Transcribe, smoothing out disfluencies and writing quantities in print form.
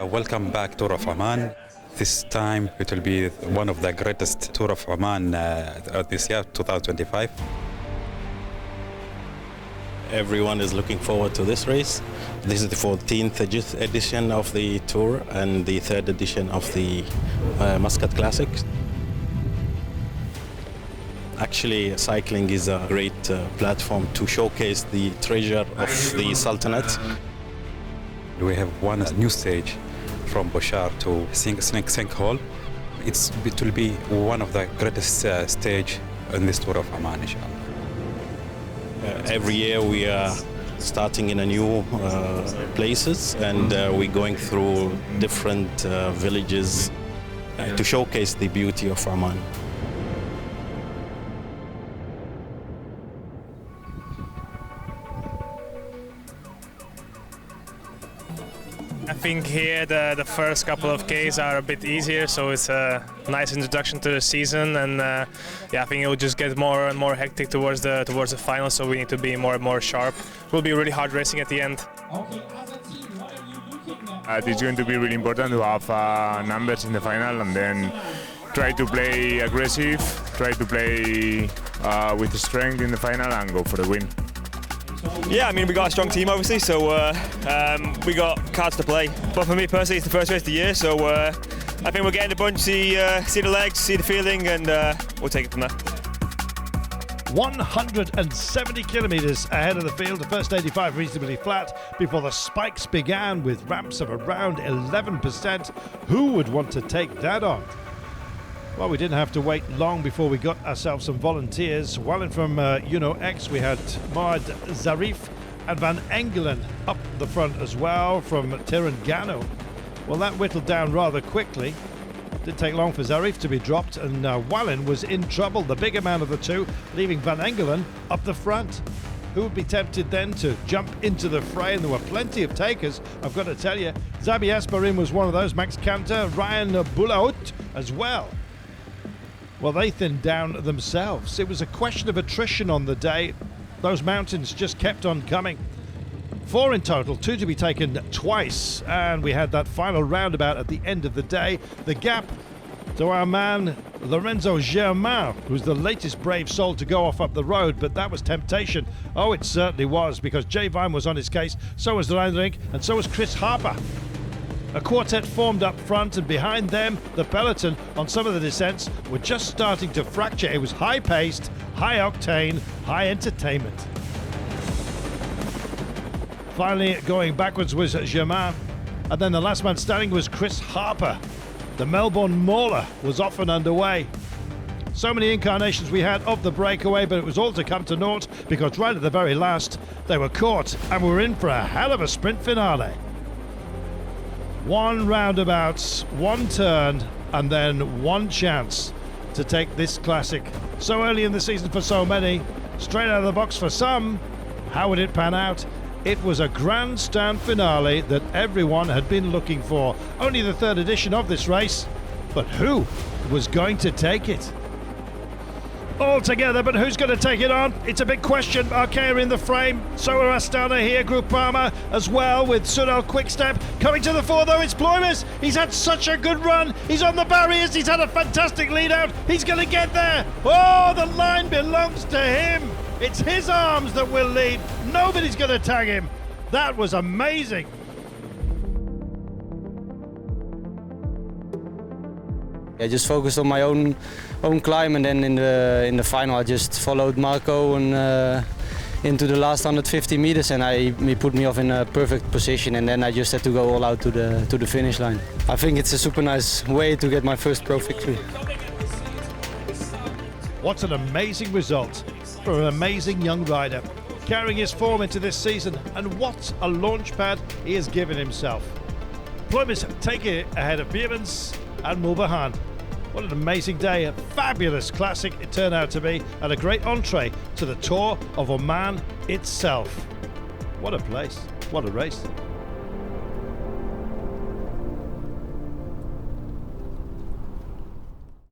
Welcome back, Tour of Oman. This time it will be one of the greatest Tour of Oman this year, 2025. Everyone is looking forward to this race. This is the 14th edition of the Tour and the 3rd edition of the Muscat Classic. Actually, cycling is a great platform to showcase the treasure of the Sultanate. We have one new stage from Bushar to Sinkhole. It will be one of the greatest stage in this Tour of Oman, inshallah. Every year we are starting in a new places and we're going through different villages to showcase the beauty of Oman. I think here the first couple of Ks are a bit easier, so it's a nice introduction to the season, and yeah, I think it will just get more and more hectic towards the final, so we need to be more and more sharp. It will be really hard racing at the end. It's going to be really important to have numbers in the final and then try to play aggressive, try to play with strength in the final and go for the win. Yeah, I mean, we got a strong team obviously, so we got cards to play. But for me personally, it's the first race of the year, so I think we'll get in the bunch, see the legs, see the feeling, and we'll take it from there. 170 kilometres ahead of the field, the first 85 reasonably flat before the spikes began with ramps of around 11%. Who would want to take that on? Well, we didn't have to wait long before we got ourselves some volunteers. While in from X, we had Mohamed Zarif and Van Engelen up the front as well from Terengganu. Well, that whittled down rather quickly. Didn't take long for Zarif to be dropped, and Wallin was in trouble, the bigger man of the two, leaving Van Engelen up the front. Who would be tempted then to jump into the fray? And there were plenty of takers, I've got to tell you. Zabi Asparim was one of those, Max Kanter, Ryan Boulaout as well. Well, they thinned down themselves. It was a question of attrition on the day. Those mountains just kept on coming. 4 in total, 2 to be taken twice, and we had that final roundabout at the end of the day. The gap to our man Lorenzo Germain, who's the latest brave soul to go off up the road, but that was temptation. Oh, it certainly was, because Jay Vine was on his case, so was Reindrink, and so was Chris Harper. A quartet formed up front, and behind them, the peloton on some of the descents were just starting to fracture. It was high-paced, high-octane, high entertainment. Finally, going backwards was Germain, and then the last man standing was Chris Harper. The Melbourne Mauler was off and underway. So many incarnations we had of the breakaway, but it was all to come to naught, because right at the very last, they were caught, and we were in for a hell of a sprint finale. 1 roundabout, 1 turn, and then 1 chance to take this classic. So early in the season for so many, straight out of the box for some. How would it pan out? It was a grandstand finale that everyone had been looking for. Only the 3rd edition of this race, but who was going to take it? All together, but who's going to take it on? It's a big question. Arkea in the frame, so are Astana here, Groupama as well, with Sunil Quickstep. Coming to the fore though, it's Bloimers. He's had such a good run. He's on the barriers, he's had a fantastic lead out. He's going to get there. Oh, the line belongs to him. It's his arms that will lead. Nobody's going to tag him. That was amazing. I just focused on my own climb, and then in the final I just followed Marco and into the last 150 meters, and he put me off in a perfect position, and then I just had to go all out to the finish line. I think it's a super nice way to get my first pro victory. What an amazing result for an amazing young rider, carrying his form into this season, and what a launch pad he has given himself. Bloimers take it ahead of Biermans and Mulbahan. What an amazing day, a fabulous classic it turned out to be, and a great entree to the Tour of Oman itself. What a place, what a race.